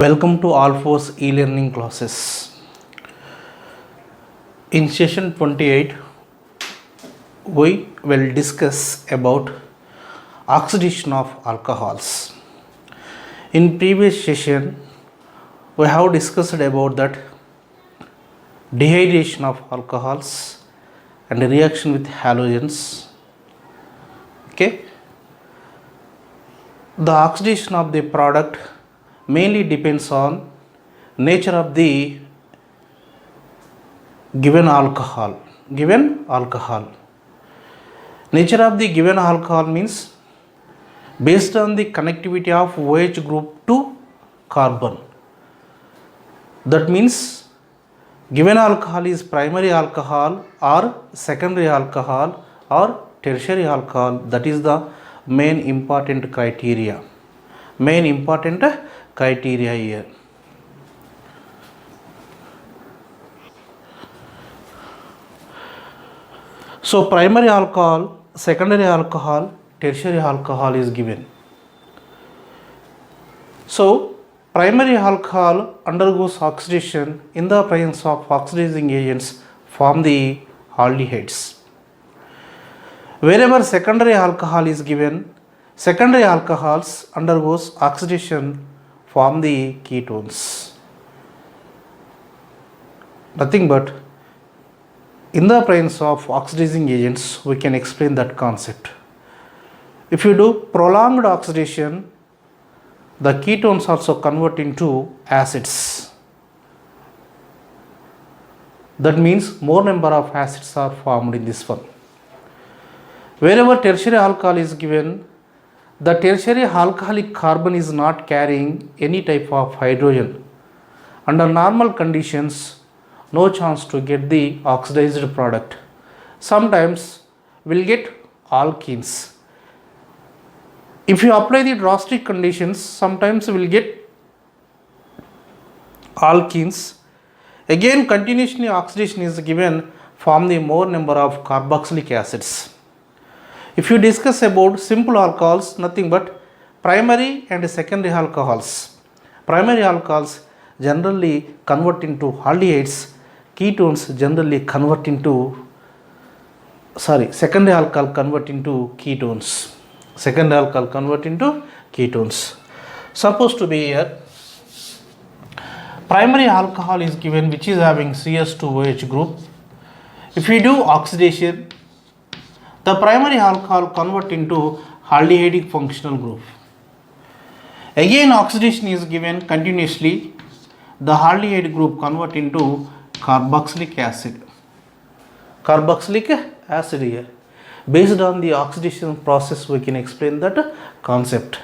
Welcome to All4's e-learning classes. In session 28, we will discuss about oxidation of alcohols. In previous session, we have discussed about that dehydration of alcohols and reaction with halogens. Okay, the oxidation of the product mainly depends on nature of the given alcohol. Nature of the given alcohol means based on the connectivity of OH group to carbon. That means given alcohol is primary alcohol or secondary alcohol or tertiary alcohol. That is the main important criteria here. So primary alcohol, secondary alcohol, tertiary alcohol is given. So primary alcohol undergoes oxidation in the presence of oxidizing agents form the aldehydes. Wherever secondary alcohol is given, secondary alcohols undergoes oxidation form the ketones. Nothing but in the presence of oxidizing agents we can explain that concept. If you do prolonged oxidation, the ketones also convert into acids. That means more number of acids are formed in this one. Wherever tertiary alcohol is given, the tertiary alcoholic carbon is not carrying any type of hydrogen. Under normal conditions, no chance to get the oxidized product. Sometimes we'll get alkenes. If you apply the drastic conditions, sometimes we'll get alkenes. Again, continuously oxidation is given, form the more number of carboxylic acids. If you discuss about simple alcohols, nothing but primary and secondary alcohols. Primary alcohols generally convert into aldehydes, ketones generally convert into, secondary alcohol convert into ketones. Supposed to be here, primary alcohol is given which is having CS2OH group. If we do oxidation, the primary alcohol convert into aldehydic functional group. Again oxidation is given continuously, the aldehyde group convert into carboxylic acid. Here. Based on the oxidation process we can explain that concept.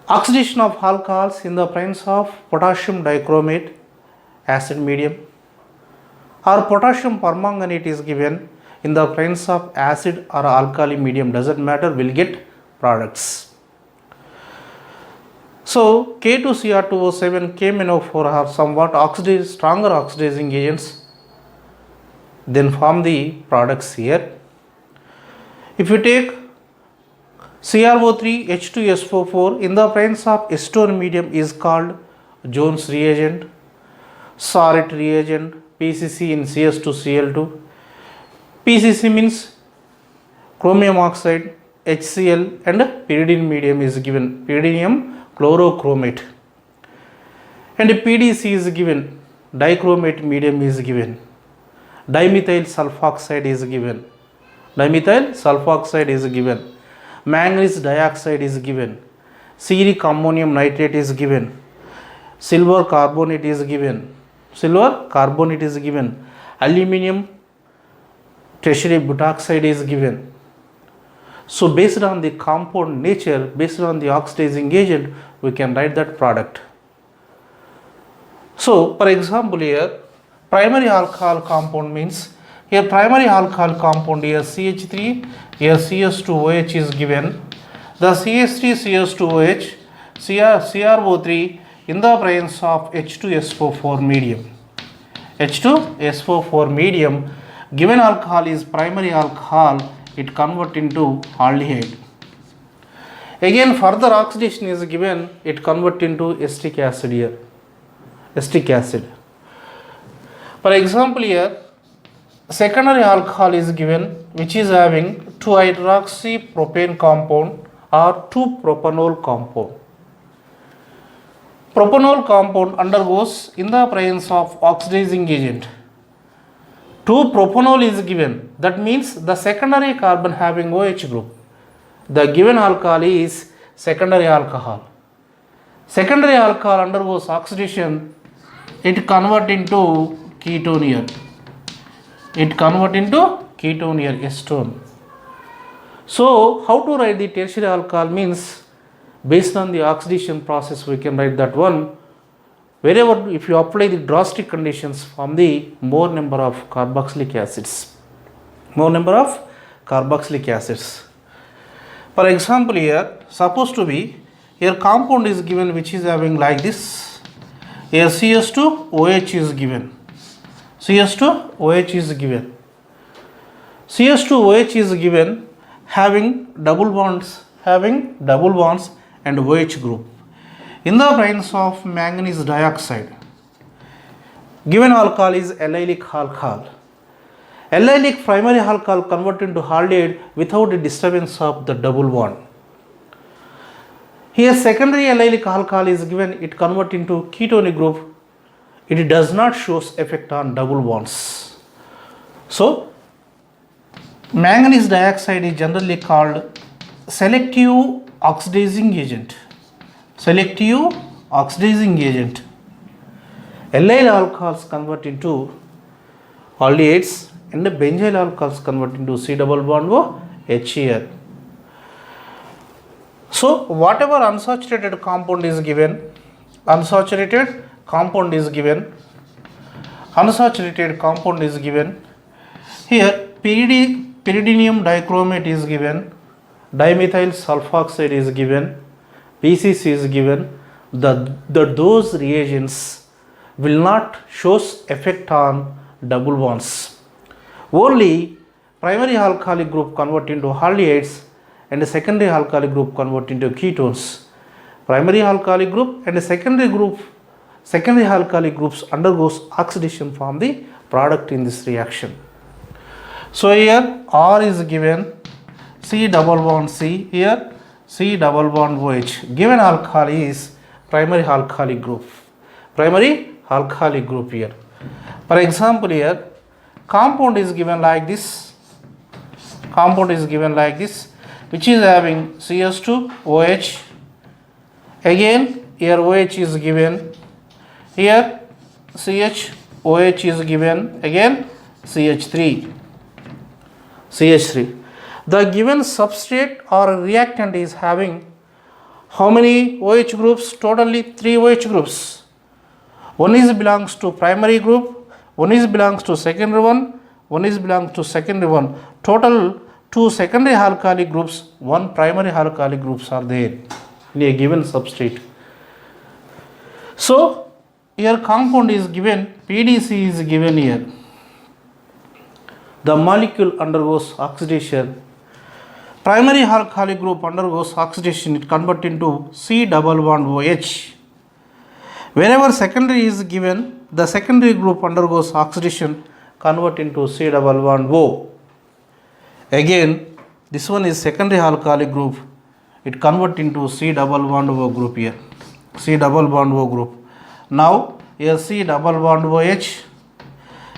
Oxidation of alcohols in the presence of potassium dichromate acid medium or potassium permanganate is given in the presence of acid or alkali medium, doesn't matter, will get products. So K2Cr2O7, KMnO4 are somewhat stronger oxidizing agents, then form the products here. If you take CrO3 H2SO4 in the presence of acetone medium is called Jones reagent, Saurit reagent, PCC in CS2Cl2. PCC means chromium oxide, HCl, and pyridine medium is given, pyridinium chlorochromate. And PDC is given, dichromate medium is given. Dimethyl sulfoxide is given. Manganese dioxide is given. Cetic ammonium nitrate is given. Silver carbonate is given. Aluminium tertiary butoxide is given. So based on the compound nature, based on the oxidizing agent, we can write that product. So for example here, primary alcohol compound means, here primary alcohol compound here CH3, here CS2OH is given. The CH3 CS2OH, CrO3 in the presence of H2SO4 medium. Given alcohol is primary alcohol, it convert into aldehyde. Again further oxidation is given, it convert into acetic acid here, acetic acid. For example here, secondary alcohol is given which is having 2-hydroxypropane compound or 2-propanol compound. Propanol compound undergoes in the presence of oxidizing agent. 2-propanol is given, that means the secondary carbon having OH group. The given alcohol is secondary alcohol. Secondary alcohol undergoes oxidation, it convert into ketone here. It convert into ketone here, acetone. So how to write the tertiary alcohol means, based on the oxidation process we can write that one. Wherever if you apply the drastic conditions from the more number of carboxylic acids. More number of carboxylic acids. For example here, supposed to be, here compound is given which is having like this. Here CS2OH is given. CS2OH is given. CS2OH is given having double bonds and OH group. In the presence of manganese dioxide, given alcohol is allylic alcohol. Allylic primary alcohol converted into aldehyde without the disturbance of the double bond. Here secondary allylic alcohol is given, it convert into ketone group. It does not show effect on double bonds. So manganese dioxide is generally called selective oxidizing agent. Selective oxidizing agent. Allyl alcohols convert into aldehydes and the benzyl alcohols convert into C double bond O H here. So whatever unsaturated compound is given, unsaturated compound is given. Here pyridinium dichromate is given, dimethyl sulfoxide is given, PCC is given. Those reagents will not show effect on double bonds. Only primary alcoholic group convert into aldehydes and the secondary alcoholic group convert into ketones. Primary alcoholic group and the secondary alcoholic groups undergoes oxidation from the product in this reaction. So here R is given, C double bond C, here C double bond OH. Given alcohol is primary alcoholic group. Primary alcoholic group here. For example here, compound is given like this. Which is having CS2OH. Again here OH is given. Here CHOH is given. Again CH3. The given substrate or reactant is having how many OH groups? Totally 3 OH groups. One is belongs to primary group, one is belongs to secondary one. Total 2 secondary alcoholic groups, 1 primary alcoholic groups are there in a given substrate. So here compound is given, PDC is given here. The molecule undergoes oxidation. Primary alcoholic group undergoes oxidation, it converts into C double bond OH. Wherever secondary is given, the secondary group undergoes oxidation, convert into C double bond O. Again, this one is secondary alcoholic group, it convert into C double bond O group here. C double bond O group. Now here C double bond OH,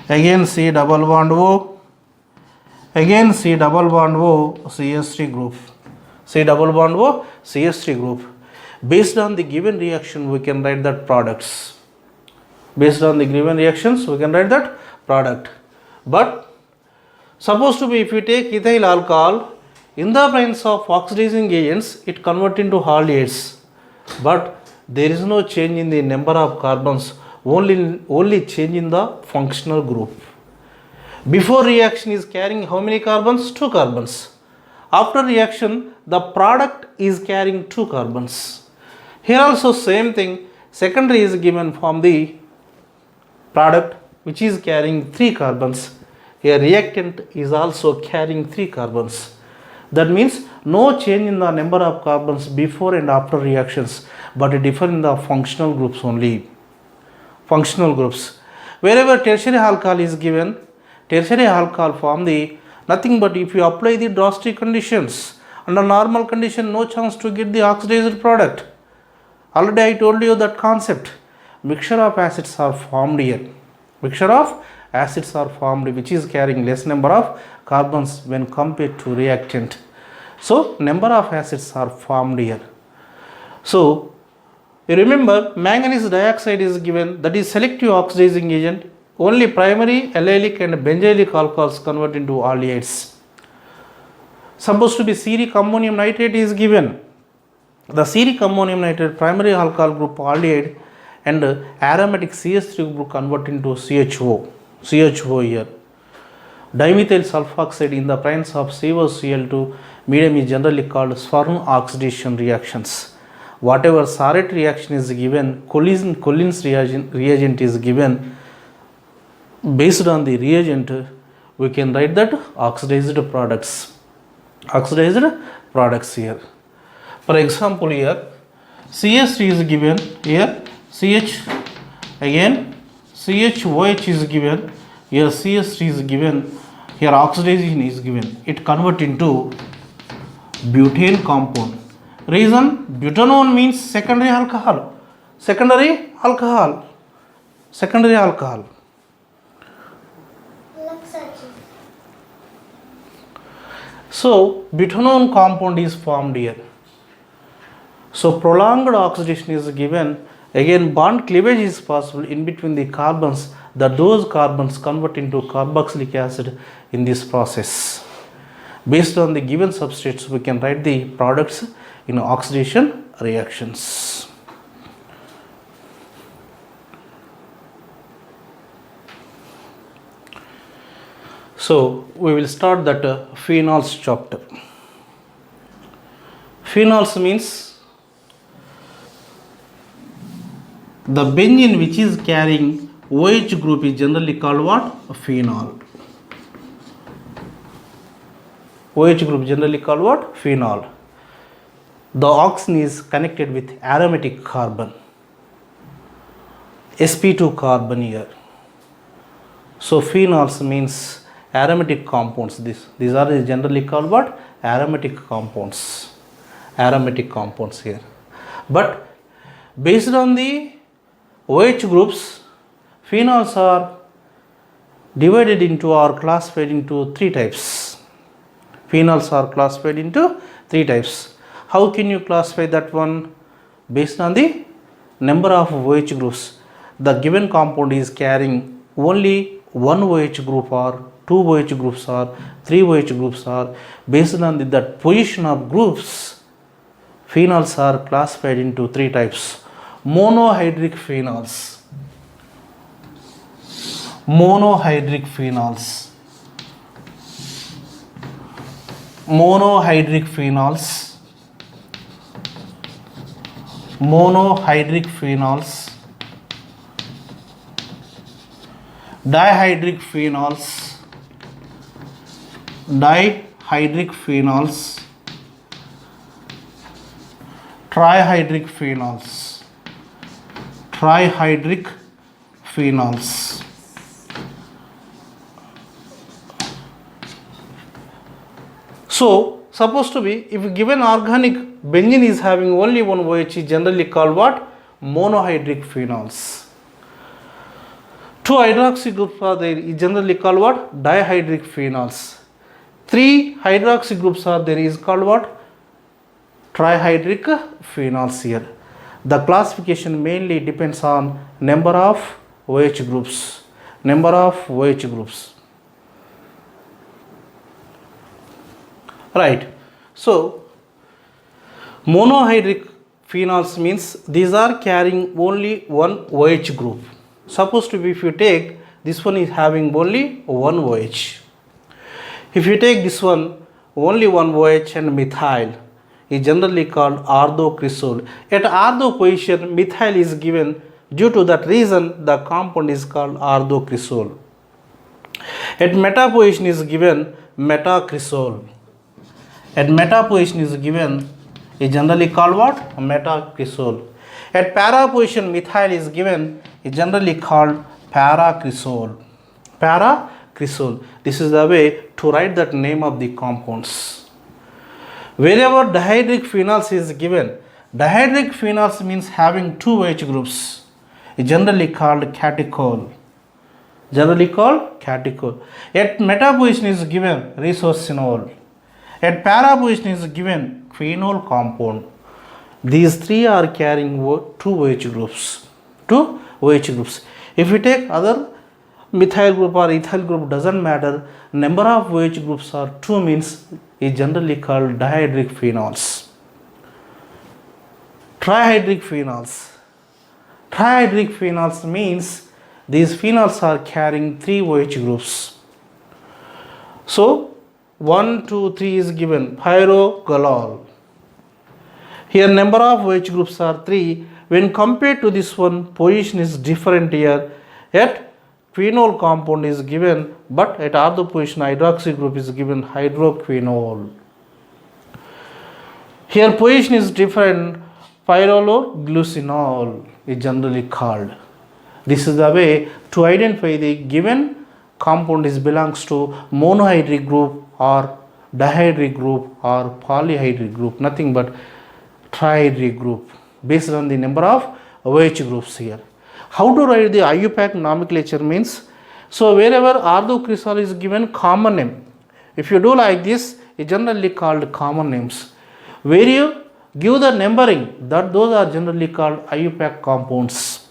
again C double bond O, again C double bond O CH3 group. C double bond O CH3 group. Based on the given reaction we can write that products. Based on the given reactions we can write that product. But supposed to be if we take ethyl alcohol, in the presence of oxidizing agents it convert into aldehydes. But there is no change in the number of carbons, only change in the functional group. Before reaction is carrying how many carbons? 2 carbons. After reaction the product is carrying 2 carbons. Here also same thing, secondary is given from the product which is carrying 3 carbons. Here reactant is also carrying 3 carbons. That means no change in the number of carbons before and after reactions, but differ in the functional groups only. Functional groups. Wherever tertiary alcohol is given, tertiary alcohol form the nothing but if you apply the drastic conditions, under normal condition no chance to get the oxidized product. Already I told you that concept. Mixture of acids are formed here. Mixture of acids are formed which is carrying less number of carbons when compared to reactant. So number of acids are formed here. So you remember manganese dioxide is given, that is selective oxidizing agent. Only primary allylic and benzylic alcohols convert into aldehydes. Supposed to be ceric ammonium nitrate is given. The ceric ammonium nitrate primary alcohol group aldehyde and aromatic CH3 group convert into CHO. CHO here. Dimethyl sulfoxide in the presence of COCl2 medium is generally called sperm oxidation reactions. Whatever Sarrett reaction is given, Collins reagent is given. Based on the reagent, we can write that oxidized products. Oxidized products here. For example, here CH3 is given, here CH again CHOH is given, here CH3 is given, here oxidation is given. It convert into butane compound. Reason, butanone means secondary alcohol. Secondary alcohol. Secondary alcohol. So butanone compound is formed here. So prolonged oxidation is given. Again bond cleavage is possible in between the carbons, that those carbons convert into carboxylic acid in this process. Based on the given substrates, we can write the products in oxidation reactions. So we will start that phenols chapter. Phenols means the benzene which is carrying OH group is generally called what? A phenol. OH group generally called what? Phenol. The oxygen is connected with aromatic carbon, sp2 carbon here. So phenols means aromatic compounds. These are generally called what? Aromatic compounds. Aromatic compounds here. But based on the OH groups, phenols are divided into or classified into three types. Phenols are classified into three types. How can you classify that one? Based on the number of OH groups. The given compound is carrying only one OH group or two OH groups or three OH groups, or based on that position of groups, phenols are classified into three types. Monohydric phenols. Monohydric phenols. Monohydric phenols. Monohydric phenols. Dihydric phenols. Dihydric phenols. Trihydric phenols. Trihydric phenols. So supposed to be, if given organic benzene is having only one OH, is generally called what? Monohydric phenols. Two hydroxy groups are there, is generally called what? Dihydric phenols. Three hydroxy groups are there, is called what? Trihydric phenols here. The classification mainly depends on number of OH groups. Number of OH groups. Right. So monohydric phenols means these are carrying only one OH group. Supposed to be, if you take this one is having only one OH. If you take this one only one OH and methyl, is generally called ardocresol. At ardo position, methyl is given. Due to that reason, the compound is called ardocresol. At meta position is given metacresol. At meta position is given is generally called what? Metacresol. At para position methyl is given is generally called paracresol. Paracresol. This is the way to write that name of the compounds. Wherever dihydric phenols is given, dihydric phenols means having two OH groups, is generally called catechol. Generally called catechol. At meta position is given resorcinol. At para position is given phenol compound. These three are carrying two OH groups. Two OH groups. If we take other methyl group or ethyl group, doesn't matter. Number of OH groups are two means is generally called dihydric phenols. Trihydric phenols. Trihydric phenols means these phenols are carrying three OH groups. So 1, 2, 3 is given pyrogalol. Here number of OH groups are 3. When compared to this one, position is different here. At phenol compound is given, but at ortho position hydroxy group is given hydroquinol. Here position is different, pyrrologlucinol is generally called. This is the way to identify the given compound is belongs to monohydric group or dihydric group or polyhydric group, nothing but trihydric group based on the number of OH groups here. How to write the IUPAC nomenclature means, so wherever orthocresol is given common name, if you do like this, it generally called common names. Where you give the numbering, that those are generally called IUPAC compounds.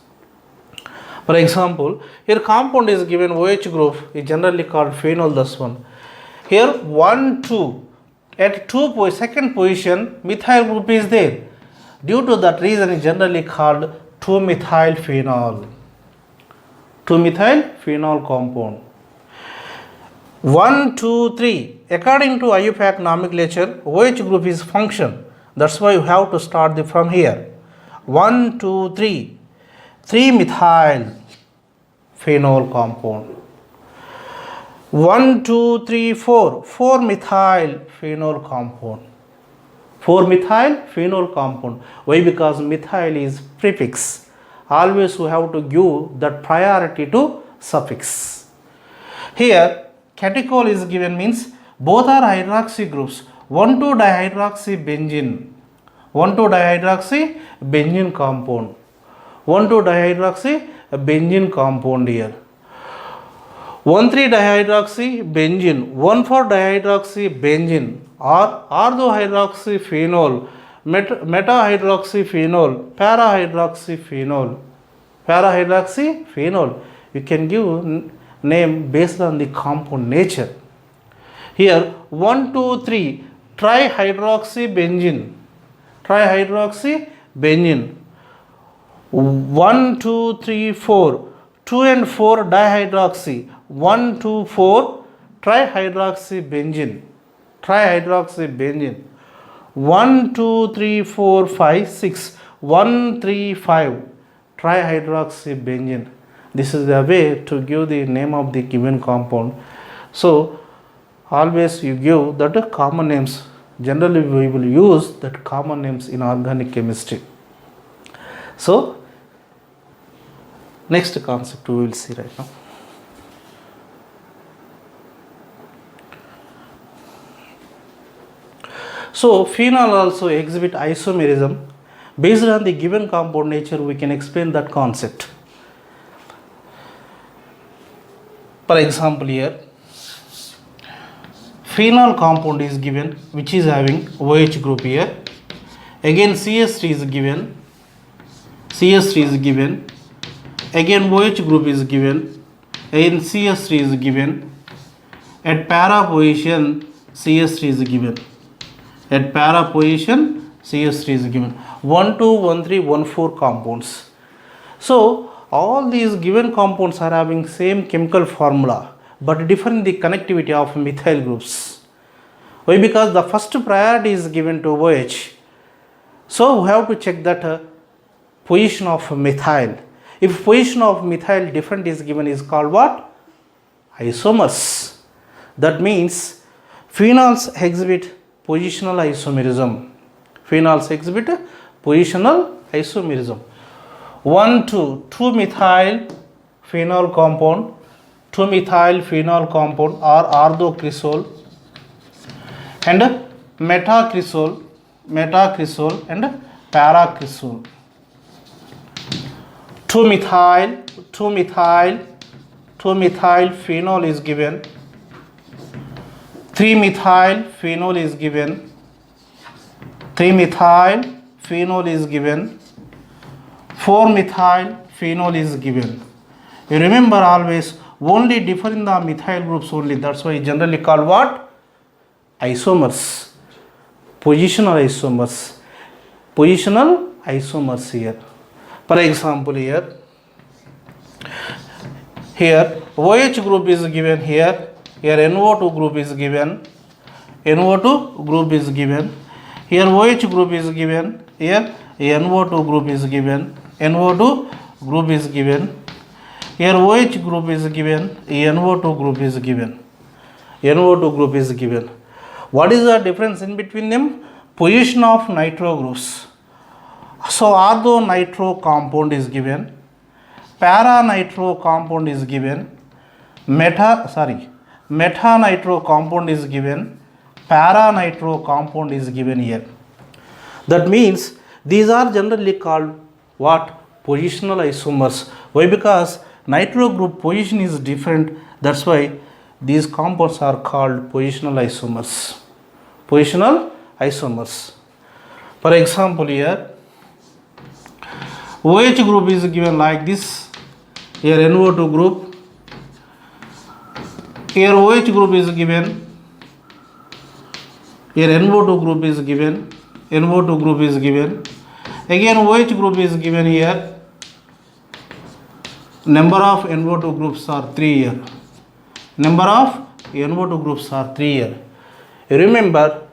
For example, here compound is given OH group is generally called phenol, this one. Here 1, 2, at second position methyl group is there. Due to that reason is generally called 2-methyl phenol. 2-methyl phenol compound. 1, 2, 3. According to IUPAC nomenclature, OH group is function. That's why you have to start from here. 1, 2, 3. 3-methyl phenol compound. 1, 2, 3, 4. 4-methyl phenol compound. 4-methyl phenol compound. Why? Because methyl is prefix. Always we have to give that priority to suffix. Here catechol is given means both are hydroxy groups. 1,2-dihydroxybenzene. 1,2-dihydroxybenzene compound. 1,2-dihydroxybenzene compound here. 1,3-dihydroxybenzene, 1,4-dihydroxybenzene or orthohydroxyphenol, metahydroxyphenol, parahydroxyphenol. You can give name based on the compound nature. Here 1, 2, 3 trihydroxybenzene. 1, 2, 3, 4. 2 and 4 dihydroxy. 1, 2, 4 trihydroxybenzene. 1, 2, 3, 4, 5, 6. 1, 3, 5 trihydroxybenzene. This is the way to give the name of the given compound. So always you give that common names. Generally we will use that common names in organic chemistry. So next concept we will see right now. So phenol also exhibit isomerism. Based on the given compound nature, we can explain that concept. For example, here phenol compound is given which is having OH group here. Again CS3 is given. Again OH group is given. Again CS3 is given. At para position CS3 is given. At para position CS3 is given. 1, 2, 1, 3, 1, 4 compounds. So all these given compounds are having same chemical formula but different the connectivity of methyl groups. Why? Because the first priority is given to OH. So we have to check that position of methyl. If position of methyl different is given is called what? Isomers. That means phenols exhibit positional isomerism. Phenols exhibit positional isomerism. 2-methyl phenol compound, 2-methyl phenol compound or orthocresol and metacresol and paracresol. 2-methyl phenol is given, 3-methyl phenol is given, 3-methyl phenol is given, 4-methyl phenol is given. You remember always only differ in the methyl groups only. That's why generally called what? Isomers. Positional isomers. Positional isomers here. For example, here OH group is given here. Here NO2 group is given. NO2 group is given. Here OH group is given. Here NO2 group is given. NO2 group is given. Here OH group is given. NO2 group is given. NO2 group is given. What is the difference in between them? Position of nitro groups. So ortho nitro compound is given. Para nitro compound is given. Meta nitro compound is given. Para nitro compound is given here. That means these are generally called what? Positional isomers. Why? Because nitro group position is different. That's why these compounds are called positional isomers. Positional isomers. For example, here OH group is given like this. Here NO2 group. Here OH group is given. Here NO2 group is given. NO2 group is given. Again OH group is given here. Number of NO2 groups are 3 here. Number of NO2 groups are 3 here. Remember,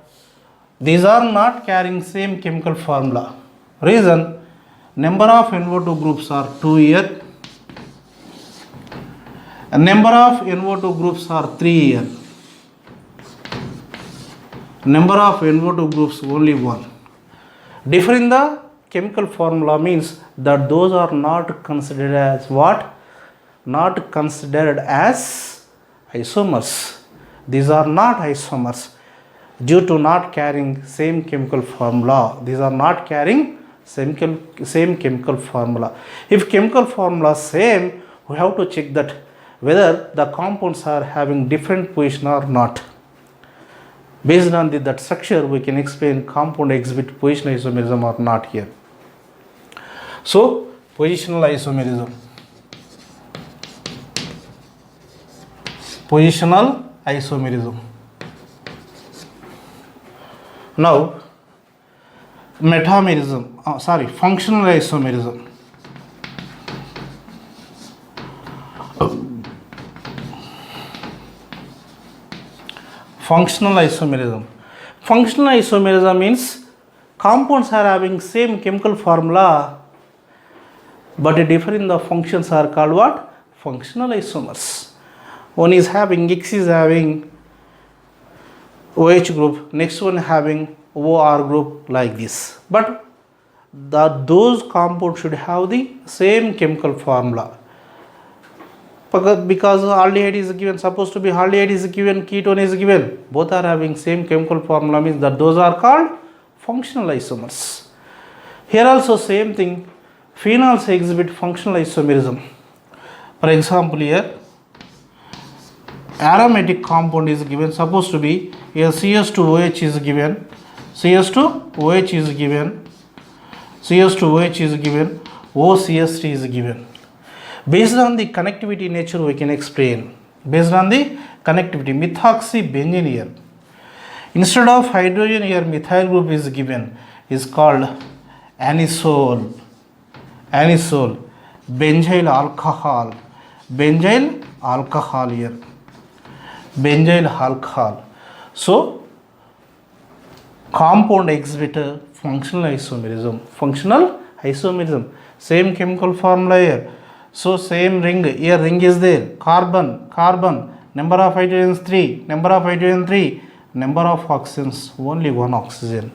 these are not carrying same chemical formula. Reason, number of NO2 groups are 2 here. And number of NO2 groups are 3 here. Number of NO2 groups only 1. Different in the chemical formula means that those are not considered as what? Not considered as isomers. These are not isomers due to not carrying same chemical formula. These are not carrying same chemical formula. If chemical formula same, we have to check that whether the compounds are having different position or not. Based on that structure, we can explain compound exhibit positional isomerism or not here. So, positional isomerism. Positional isomerism. Now, functional isomerism. Functional isomerism. Functional isomerism means compounds are having same chemical formula, but differ in the functions are called what? Functional isomers. One is having X is having OH group, next one having OR group like this. But those compounds should have the same chemical formula. Because aldehyde is given, supposed to be aldehyde is given, ketone is given, both are having same chemical formula means that those are called functional isomers. Here also same thing, phenols exhibit functional isomerism. For example, here aromatic compound is given, supposed to be here CS2OH is given, CS2OH is given, CS2OH is given, OCS3 is given. Based on the connectivity nature, we can explain. Based on the connectivity, methoxybenzene here. Instead of hydrogen here, methyl group is given, is called anisole. Anisole. Benzyl alcohol. Benzyl alcohol here. Benzyl alcohol. So, compound exhibit functional isomerism. Functional isomerism. Same chemical formula here. So same ring, here ring is there, carbon, number of hydrogens 3, number of hydrogen 3, number of oxygens, only one oxygen.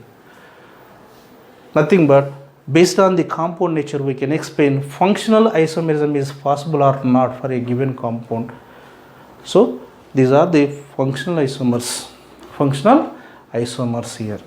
Nothing but based on the compound nature we can explain functional isomerism is possible or not for a given compound. So these are the functional isomers here.